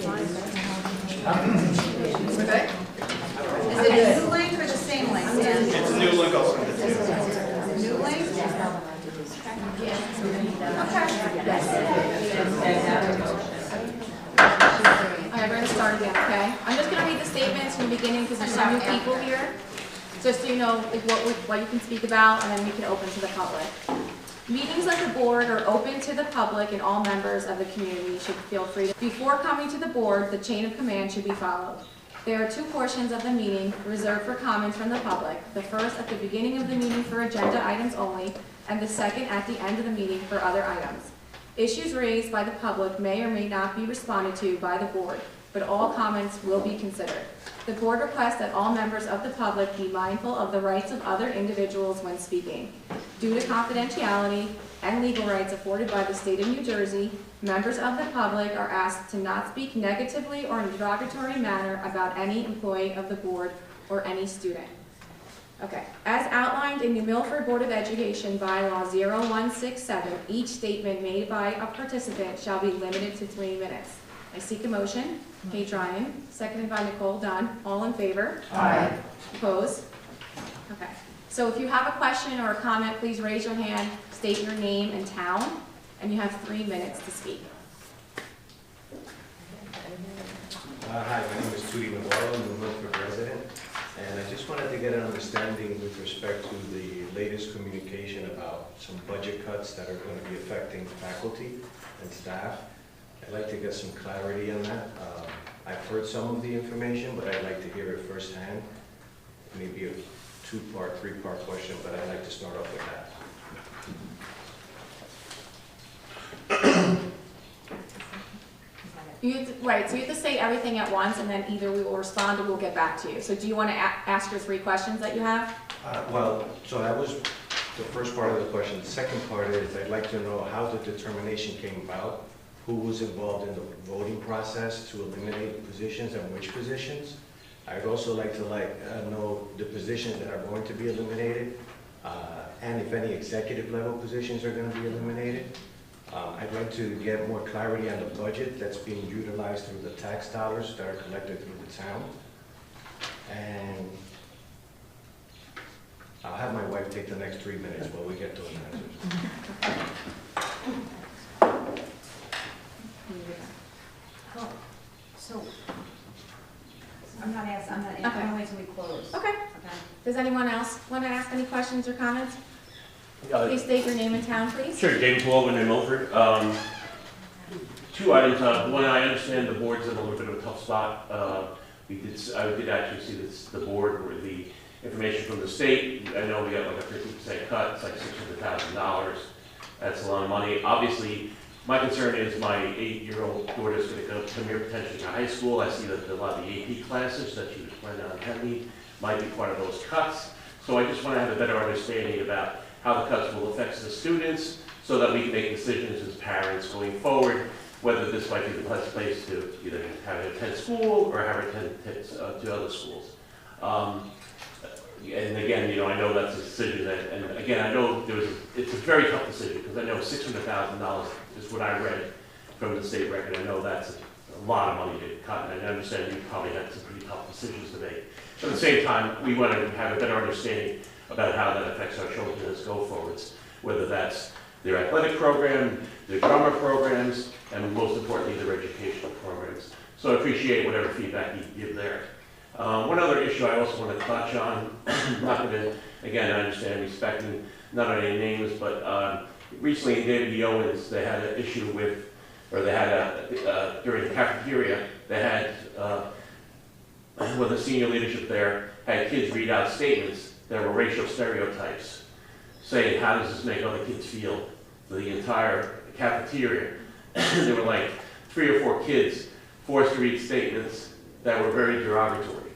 We're good? Is it a new link or the same link, Dan? It's a new link, I'll send it to you. New link? Alright, we're going to start again, okay? I'm just going to read the statements from the beginning because there's some new people here. Just so you know what you can speak about, and then we can open to the public. Meetings of the board are open to the public, and all members of the community should feel free to. Before coming to the board, the chain of command should be followed. There are two portions of the meeting reserved for comments from the public. The first at the beginning of the meeting for agenda items only, and the second at the end of the meeting for other items. Issues raised by the public may or may not be responded to by the board, but all comments will be considered. The board requests that all members of the public be mindful of the rights of other individuals when speaking. Due to confidentiality and legal rights afforded by the state of New Jersey, members of the public are asked to not speak negatively or in a derogatory manner about any employee of the board or any student. Okay. As outlined in New Milford Board of Education Bylaw 0167, each statement made by a participant shall be limited to 3 minutes. I seek a motion. Kate Ryan, seconded by Nicole Dunn. All in favor? Aye. Opposed? Okay. So if you have a question or a comment, please raise your hand, state your name and town, and you have 3 minutes to speak. Hi, my name is Tootie Navarro, I'm a Milford resident, and I just wanted to get an understanding with respect to the latest communication about some budget cuts that are going to be affecting faculty and staff. I'd like to get some clarity on that. I've heard some of the information, but I'd like to hear it firsthand. Maybe a 2-part, 3-part question, but I'd like to start off with that. Right, so you have to say everything at once, and then either we will respond or we'll get back to you. So do you want to ask your 3 questions that you have? So that was the first part of the question. The second part is I'd like to know how the determination came about, who was involved in the voting process to eliminate positions and which positions. I'd also like to know the positions that are going to be eliminated, and if any executive level positions are going to be eliminated. I'd like to get more clarity on the budget that's being utilized through the tax dollars that are collected through the town. And I'll have my wife take the next 3 minutes while we get those answers. Oh, so, I'm not asking wait till we close. Okay. Does anyone else want to ask any questions or comments? Please state your name and town, please. Sure, James Walden in Milford. 2 items. One, I understand the board's in a little bit of a tough spot. I did actually see the board with the information from the state. I know we got like a 50% cut. It's like $600,000. That's a lot of money. Obviously, my concern is my 8-year-old daughter is going to come here potentially to high school. I see that a lot of the AP classes that she was planning on attending might be part of those cuts. So I just want to have a better understanding about how the cuts will affect the students so that we can make decisions as parents going forward, whether this might be the best place to either have her attend school or have her attend to other schools. And again, I know that's a decision and again, I know it's a very tough decision because I know $600,000 is what I read from the state record. I know that's a lot of money to cut, and I understand you probably had some pretty tough decisions to make. But at the same time, we want to have a better understanding about how that affects our children as go forwards, whether that's their athletic program, their drama programs, and most importantly, their educational programs. So I appreciate whatever feedback you give there. One other issue I also want to touch on, not going to, again, I understand respecting not only names, but recently in David E. Owens, they had an issue with, or they had during the cafeteria, they had, the senior leadership there had kids read out statements that were racial stereotypes, saying, how does this make other kids feel? The entire cafeteria. There were like 3 or 4 kids forced to read statements that were very derogatory.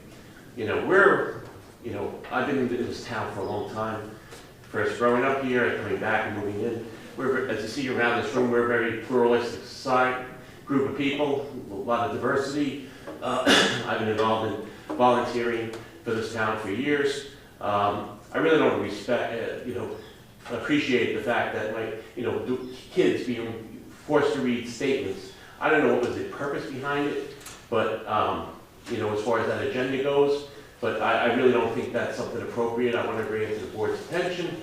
I've been in this town for a long time. First growing up here, coming back and moving in. As you see around this room, we're a very pluralistic society, group of people, a lot of diversity. I've been involved in volunteering for this town for years. I really don't appreciate the fact that kids being forced to read statements. I don't know what was the purpose behind it, But, you know, as far as that agenda goes, but I really don't think that's something appropriate. I want to bring it to the board's attention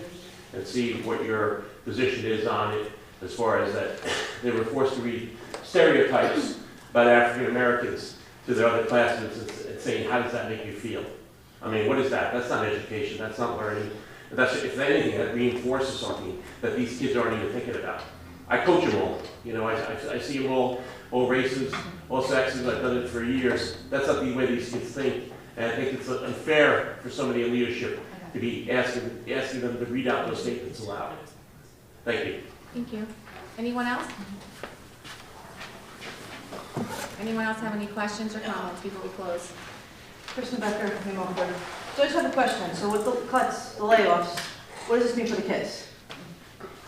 and see what your position is on it, as far as that they were forced to read stereotypes about African Americans to their other classmates and saying, how does that make you feel? I mean, what is that? That's not education, that's not learning. That's, if anything, that reinforces something that these kids aren't even thinking about. I coach them all, you know, I see them all races, all sexes, I've done it for years. That's not the way these kids think. And I think it's unfair for somebody in leadership to be asking them to read out those statements aloud. Thank you. Thank you. Anyone else? Anyone else have any questions or comments before we close? Kristen Becker, Milford. So I just have a question. So with the cuts, the layoffs, what does this mean for the kids?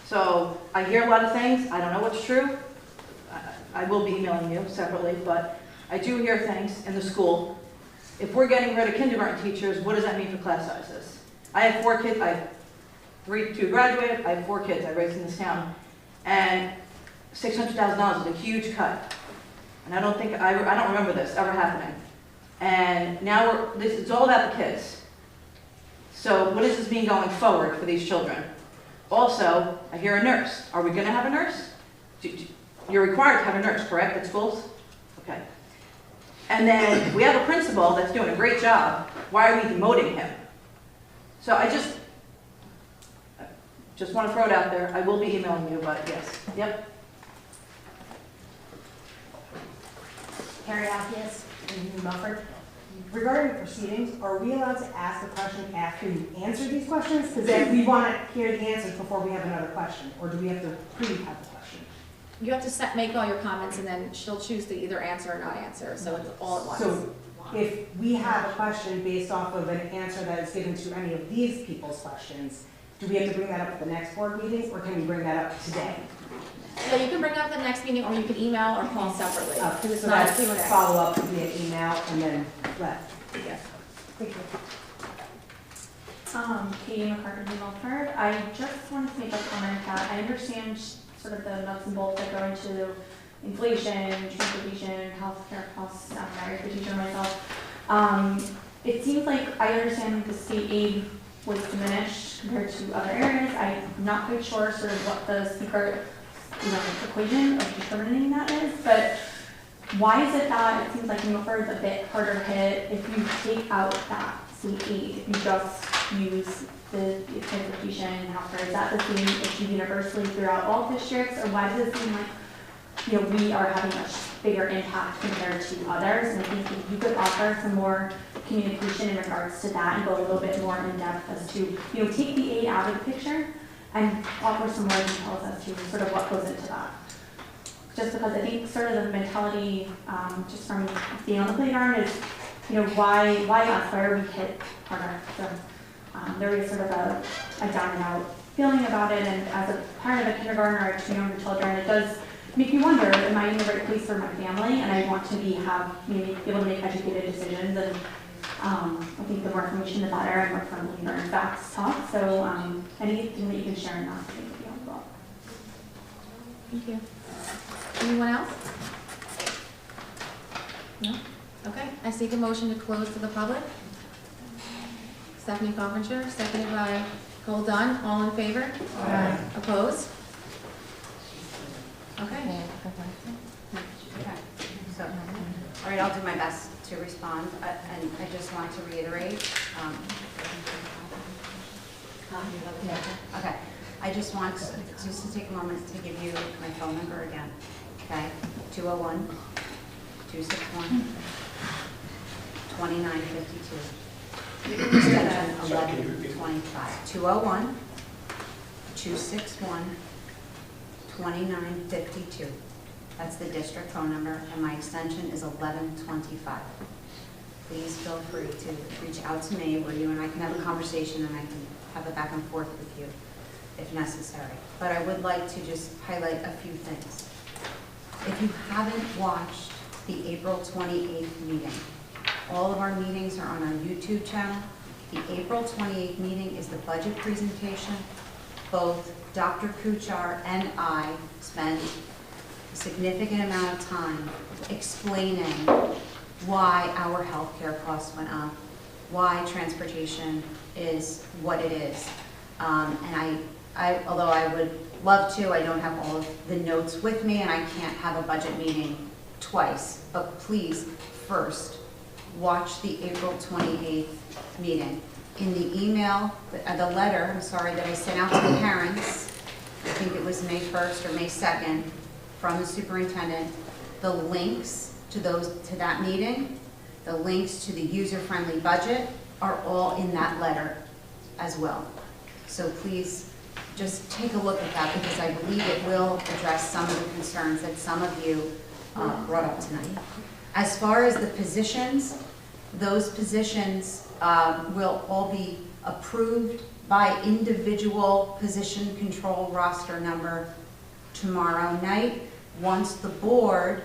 So I hear a lot of things. I don't know what's true. I will be emailing you separately, but I do hear things in the school. If we're getting rid of kindergarten teachers, what does that mean for class sizes? I have 4 kids. I have 2 graduated. I have 4 kids I raised in this town. And $600,000 is a huge cut. And I don't remember this ever happening. And now it's all about the kids. So what does this mean going forward for these children? Also, I hear a nurse. Are we going to have a nurse? You're required to have a nurse, correct, at schools? Okay. And then we have a principal that's doing a great job. Why are we demoting him? So I just want to throw it out there. I will be emailing you, but yes. Yep. Harry Alpius, in Milford. Regarding the proceedings, are we allowed to ask a question after you answer these questions? Because then we want to hear the answers before we have another question, or do we have to pre-have the question? You have to make all your comments, and then she'll choose to either answer or not answer, so it's all at once. So if we have a question based off of an answer that is given to any of these people's questions, do we have to bring that up at the next board meeting, or can we bring that up today? So you can bring it up at the next meeting, or you can email or call separately. Because it's So not a that's Q&A. follow up via email and then left. Yes. Thank you. Katie McCartney, Milford. I just wanted to make a comment that I understand sort of the nuts and bolts that go into inflation, transportation, healthcare costs. I'm married to a teacher myself. It seems like I understand the state aid was diminished compared to other areas. I'm not quite sure sort of what the secret equation of determining that is, but why is it that it seems like Milford is a bit harder hit if you take out that state aid, if you just use the transportation and healthcare? Is that the same issue universally throughout all districts, or why does it seem like we are having a bigger impact compared to others? And I think if you could offer some more communication in regards to that and go a little bit more in depth as to take the aid out of the picture and offer some more details as to sort of what goes into that. Just because I think sort of the mentality, just from being on the playground, is, why us? Why are we hit harder? So there is sort of a down and out feeling about it, and as a parent of a kindergartner or 2 younger children, it does make me wonder, am I in the right place for my family? And I want to be able to make educated decisions, and I think the more information the better, and more firmly learn facts talk. So anything that you can share in that, I think would be helpful. Thank you. Anyone else? No? Okay, I seek a motion to close to the public. Stephanie Coventry, seconded by Cole Dunn. All in favor? Aye. Opposed? Okay. Okay, so, all right, I'll do my best to respond, and I just want to reiterate, okay, I just want to take a moment to give you my phone number again, okay? 201-261-2952. Extension 1125. 201-261-2952. That's the district phone number, and my extension is 1125. Please feel free to reach out to me, where you and I can have a conversation, and I can have a back and forth with you if necessary. But I would like to just highlight a few things. If you haven't watched the April 28th meeting, all of our meetings are on our YouTube channel. The April 28th meeting is the budget presentation. Both Dr. Kuchar and I spent a significant amount of time explaining why our healthcare costs went up, why transportation is what it is. And although I would love to, I don't have all of the notes with me, and I can't have a budget meeting twice. But please, first, watch the April 28th meeting. In the email, the letter, I'm sorry, that I sent out to the parents, I think it was May 1st or May 2nd, from the superintendent, the links to that meeting, the links to the user-friendly budget are all in that letter as well. So please, just take a look at that, because I believe it will address some of the concerns that some of you brought up tonight. As far as the positions, those positions will all be approved by individual position control roster number tomorrow night. Once the board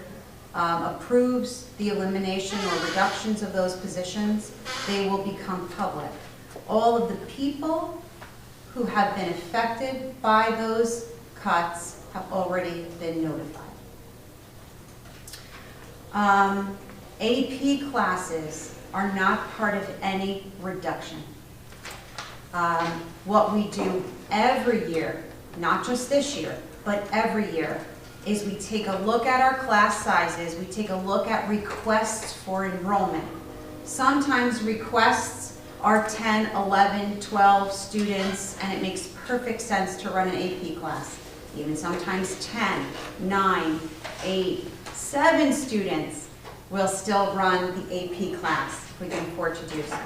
approves the elimination or reductions of those positions, they will become public. All of the people who have been affected by those cuts have already been notified. AP classes are not part of any reduction. What we do every year, not just this year, but every year, is we take a look at our class sizes, we take a look at requests for enrollment. Sometimes requests are 10, 11, 12 students, and it makes perfect sense to run an AP class. Even sometimes 10, 9, 8, 7 students will still run the AP class if we can afford to do so.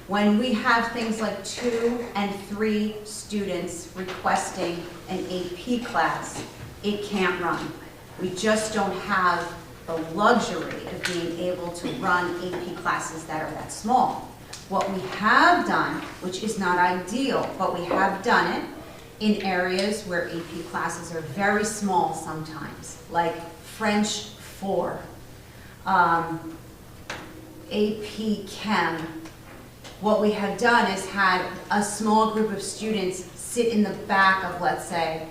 When we have things like 2 and 3 students requesting an AP class, it can't run. We just don't have the luxury of being able to run AP classes that are that small. What we have done, which is not ideal, but we have done it in areas where AP classes are very small sometimes, like French 4, AP Chem. What we have done is had a small group of students sit in the back of, let's say,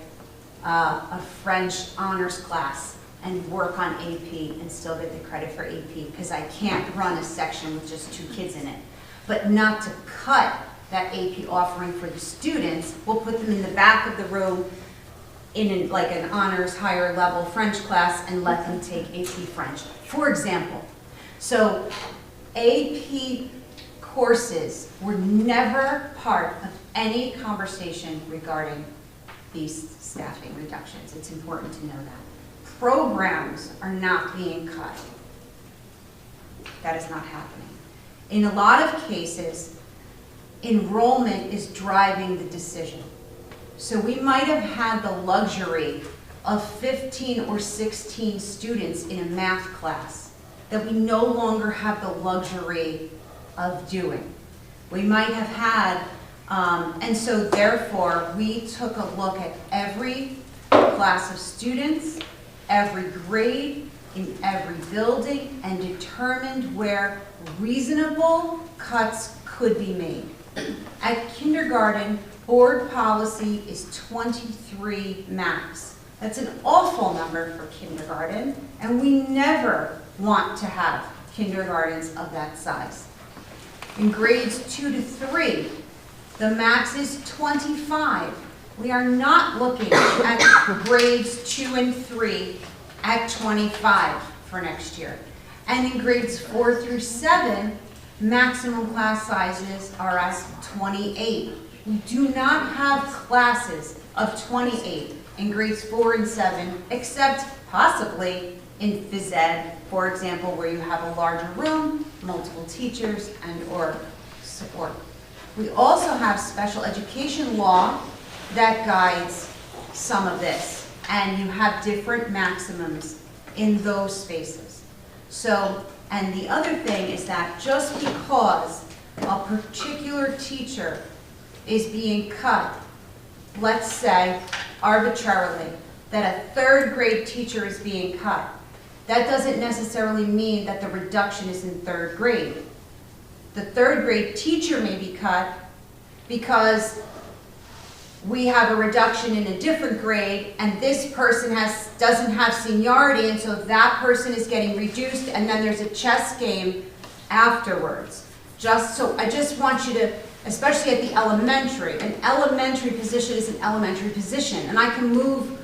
a French honors class and work on AP and still get the credit for AP, because I can't run a section with just 2 kids in it. But not to cut that AP offering for the students, we'll put them in the back of the room in like an honors higher level French class and let them take AP French, for example. So AP courses were never part of any conversation regarding these staffing reductions. It's important to know that. Programs are not being cut. That is not happening. In a lot of cases, enrollment is driving the decision. So we might have had the luxury of 15 or 16 students in a math class that we no longer have the luxury of doing. We might have had, and so therefore we took a look at every class of students, every grade, in every building, and determined where reasonable cuts could be made. At kindergarten, board policy is 23 max. That's an awful number for kindergarten, and we never want to have kindergartens of that size. In grades 2 to 3, the max is 25. We are not looking at grades 2 and 3 at 25 for next year. And in grades 4 through 7, maximum class sizes are at 28. We do not have classes of 28 in grades 4 and 7, except possibly in phys ed, for example, where you have a larger room, multiple teachers, and or support. We also have special education law that guides some of this, and you have different maximums in those spaces. So, and the other thing is that just because a particular teacher is being cut, let's say arbitrarily, that a 3rd grade teacher is being cut, that doesn't necessarily mean that the reduction is in 3rd grade. The 3rd grade teacher may be cut because we have a reduction in a different grade, and this person doesn't have seniority, and so that person is getting reduced, and then there's a chess game afterwards. I just want you to, especially at the elementary, an elementary position is an elementary position, and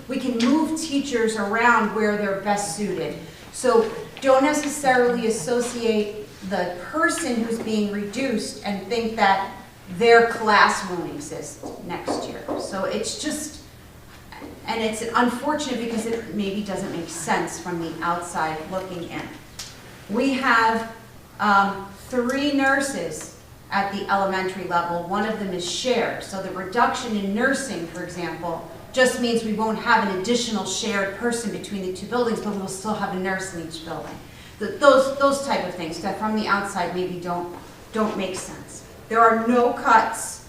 we can move teachers around where they're best suited. So don't necessarily associate the person who's being reduced and think that their class won't exist next year. So it's just, and it's unfortunate because it maybe doesn't make sense from the outside looking in. We have 3 nurses at the elementary level. One of them is shared. So the reduction in nursing, for example, just means we won't have an additional shared person between the 2 buildings, but we'll still have a nurse in each building. Those type of things that from the outside maybe don't make sense. There are no cuts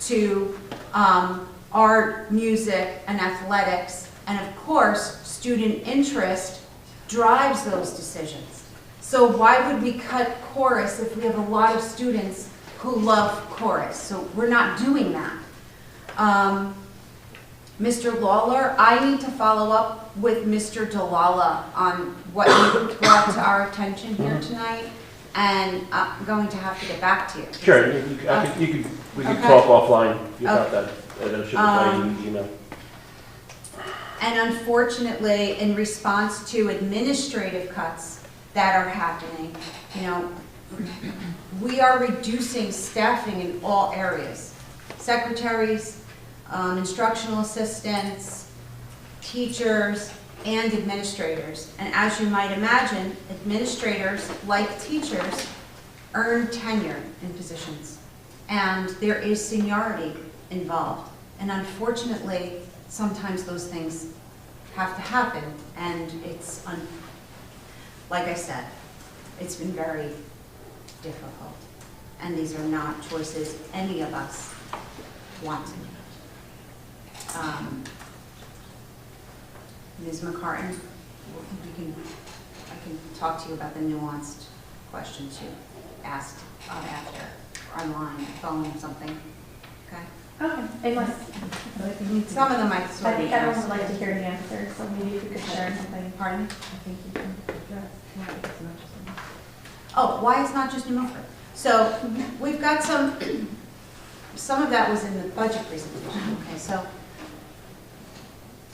to art, music, and athletics, and of course, student interest drives those decisions. So why would we cut chorus if we have a lot of students who love chorus? So we're not doing that. Mr. Lawler, I need to follow up with Mr. Dalala on what you brought to our attention here tonight, and I'm going to have to get back to you. Sure, we could talk offline about that, and I should reply in the email. And unfortunately, in response to administrative cuts that are happening, we are reducing staffing in all areas. Secretaries, instructional assistants, teachers, and administrators. And as you might imagine, administrators, like teachers, earn tenure in positions. And there is seniority involved. And unfortunately, sometimes those things have to happen. And it's, like I said, it's been very difficult. And these are not choices any of us want to make. Ms. McCartan, I can talk to you about the nuanced questions you asked after, online, phone, something, okay? Okay, unless, Some of them I I sort of think everyone would asked. like to hear the answer, so maybe if you could share something. Pardon? I think you can address why it's not just enough. Oh, why it's not just New Milford? So we've got some of that was in the budget presentation, okay, so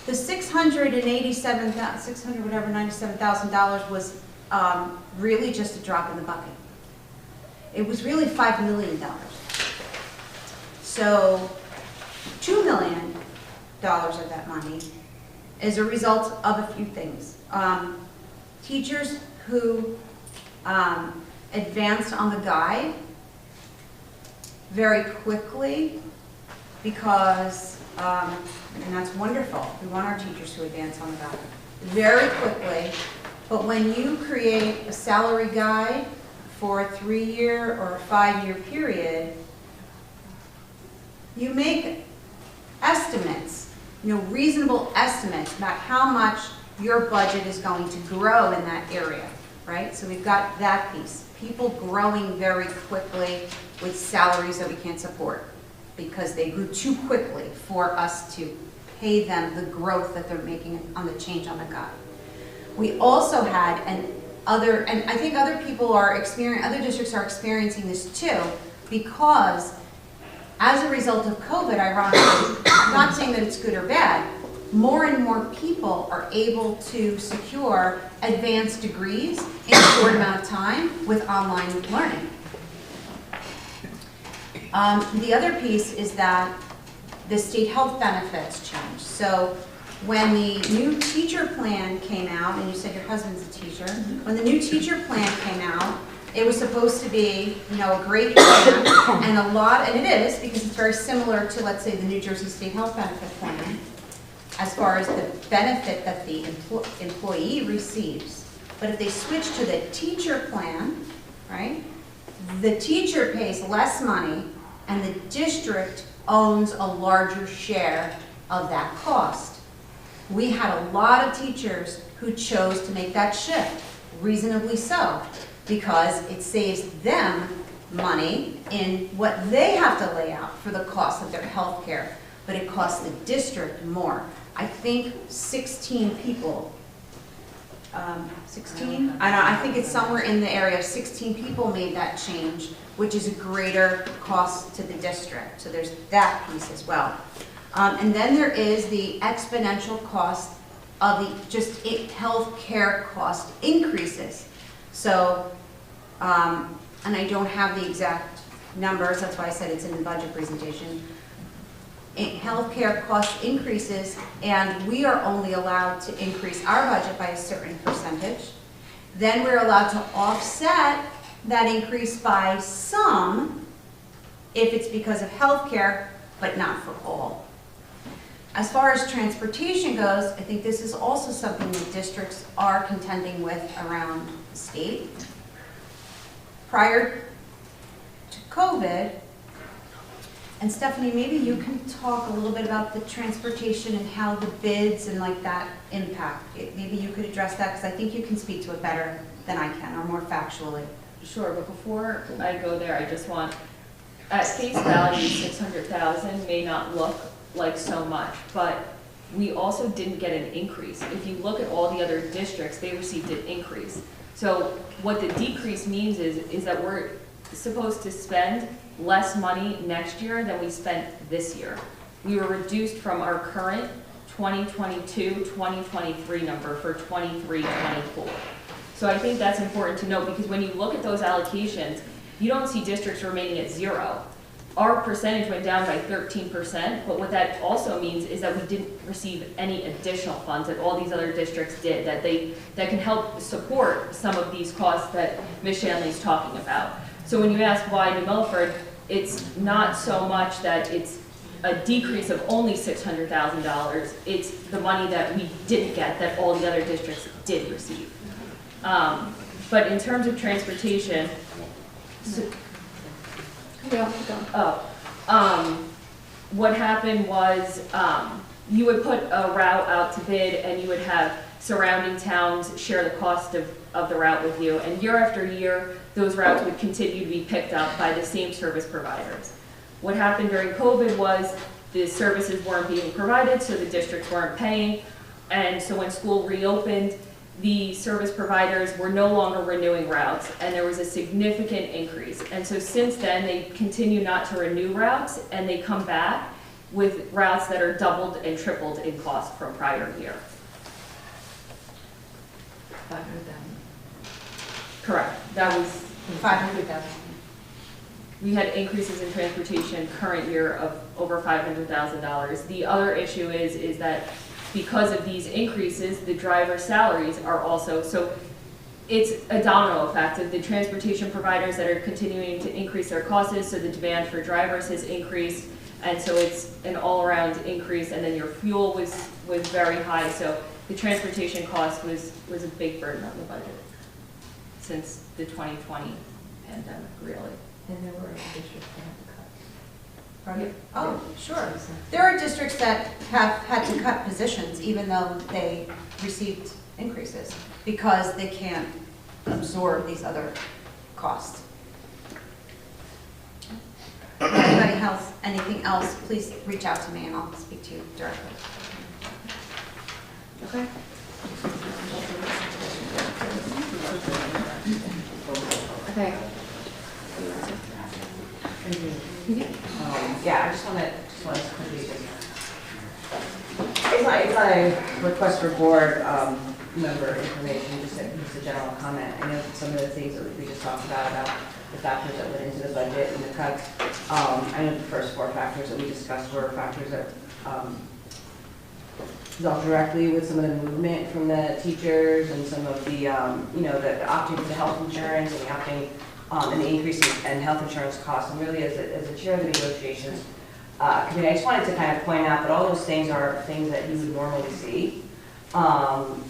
the $97,000 was really just a drop in the bucket. It was really $5 million. So $2 million of that money is a result of a few things. Teachers who advanced on the guide very quickly because, and that's wonderful, we want our teachers to advance on the guide very quickly, but when you create a salary guide for a 3-year or a 5-year period, you make estimates, reasonable estimates about how much your budget is going to grow in that area, right? So we've got that piece. People growing very quickly with salaries that we can't support because they grew too quickly for us to pay them the growth that they're making on the change on the guide. We also had and I think other districts are experiencing this too, because as a result of COVID, ironically, I'm not saying that it's good or bad, more and more people are able to secure advanced degrees in a short amount of time with online learning. The other piece is that the state health benefits changed. So when the new teacher plan came out, and you said your husband's a teacher, when the new teacher plan came out, it was supposed to be, a great plan, and it is, because it's very similar to, let's say, the New Jersey State Health Benefit Plan, as far as the benefit that the employee receives. But if they switch to the teacher plan, right, the teacher pays less money, and the district owns a larger share of that cost. We had a lot of teachers who chose to make that shift, reasonably so, because it saves them money in what they have to lay out for the cost of their health care. but it costs the district more. I think 16 people, 16? I think it's somewhere in the area of 16 people made that change, which is a greater cost to the district. So there's that piece as well. And then there is the exponential cost of the healthcare cost increases. So, and I don't have the exact numbers, that's why I said it's in the budget presentation. Healthcare cost increases, and we are only allowed to increase our budget by a certain percentage. Then we're allowed to offset that increase by some, if it's because of healthcare, but not for all. As far as transportation goes, I think this is also something that districts are contending with around the state. Prior to COVID, and Stephanie, maybe you can talk a little bit about the transportation and how the bids and like that impact. Maybe you could address that, because I think you can speak to it better than I can, or more factually. Sure, but before I go there, I just want, at face value, 600,000 may not look like so much, but we also didn't get an increase. If you look at all the other districts, they received an increase. So what the decrease means is that we're supposed to spend less money next year than we spent this year. We were reduced from our current 2022-2023 number for 23-24. So I think that's important to note, because when you look at those allocations, you don't see districts remaining at zero. Our percentage went down by 13%, but what that also means is that we didn't receive any additional funds that all these other districts did, that can help support some of these costs that Ms. Shanley's talking about. So when you ask why New Milford, it's not so much that it's a decrease of only $600,000, it's the money that we didn't get that all the other districts did receive. But in terms of transportation, what happened was you would put a route out to bid, and you would have surrounding towns share the cost of the route with you, and year after year those routes would continue to be picked up by the same service providers. What happened during COVID was the services weren't being provided, so the districts weren't paying, and so when school reopened, the service providers were no longer renewing routes, and there was a significant increase. And so since then, they continue not to renew routes, and they come back with routes that are doubled and tripled in cost from prior year. 500,000. Correct. That was 500,000. We had increases in transportation current year of over $500,000. The other issue is that because of these increases, the driver salaries are also, so it's a domino effect of the transportation providers that are continuing to increase their costs, so the demand for drivers has increased, and so it's an all-around increase, and then your fuel was very high, so the transportation cost was a big burden on the budget since the 2020 pandemic, really. And there were districts that had to cut. Right. Oh, sure. There are districts that have had to cut positions even though they received increases because they can't absorb these other costs. If anybody has anything else, please reach out to me and I'll speak to you directly. Okay. Okay. Yeah, I just want to quickly it's not a request for board member information, just a general comment. I know some of the things that we just talked about the factors that went into the budget and the cuts. I know the first 4 factors that we discussed were factors that dealt directly with some of the movement from the teachers and some of the, the opting for the health insurance and the opting and the increase in health insurance costs. And really, as a chair of the negotiations committee, I just wanted to kind of point out that all those things are things that you would normally see, and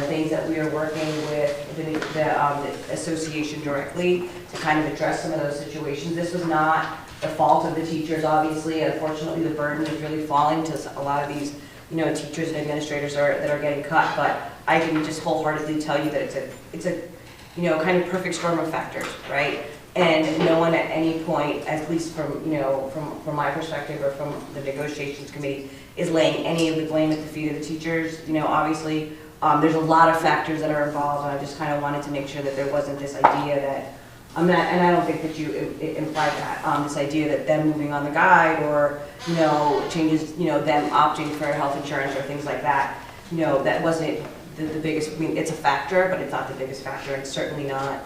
things that we are working with the association directly to kind of address some of those situations. This was not the fault of the teachers, obviously. Unfortunately, the burden is really falling to a lot of these, teachers and administrators that are getting cut. But I can just wholeheartedly tell you that it's a kind of perfect storm of factors, right? And no one at any point, at least from, you know, from my perspective or from the negotiations committee, is laying any of the blame at the feet of the teachers. You know, obviously, there's a lot of factors that are involved, and I just kind of wanted to make sure that there wasn't this idea that, I'm not, and I don't think that you implied that, this idea that them moving on the guide or, you know, changes, you know, them opting for health insurance or things like that, you know, that wasn't the biggest, I mean, it's a factor, but it's not the biggest factor, and certainly not,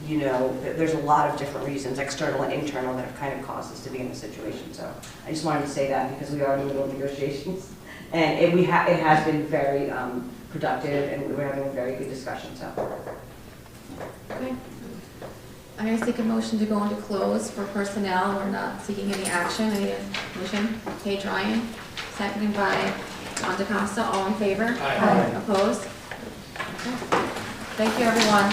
you know, there's a lot of different reasons, external and internal, that have kind of caused us to be in this situation. So I just wanted to say that because we are in the middle of negotiations, and it has been very productive, and we're having a very good discussion. So. Okay. I'm going to seek a motion to go into close for personnel. We're not seeking any action. Any motion? Paige Ryan, seconded by John DeCosta. All in favor? Aye. Opposed? Okay. Thank you, everyone.